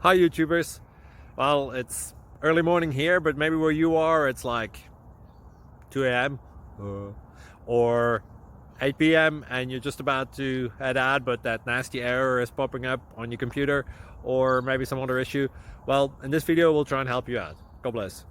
Hi YouTubers. Well, it's early morning here, but maybe where you are it's like 2 a.m. or 8 p.m. and you're just about to head out, but that nasty error is popping up on your computer, or maybe some other issue. Well, in this video we'll try and help you out. God bless.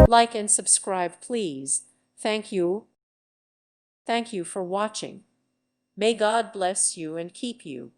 Like and subscribe, please. Thank you. Thank you for watching. May God bless you and keep you.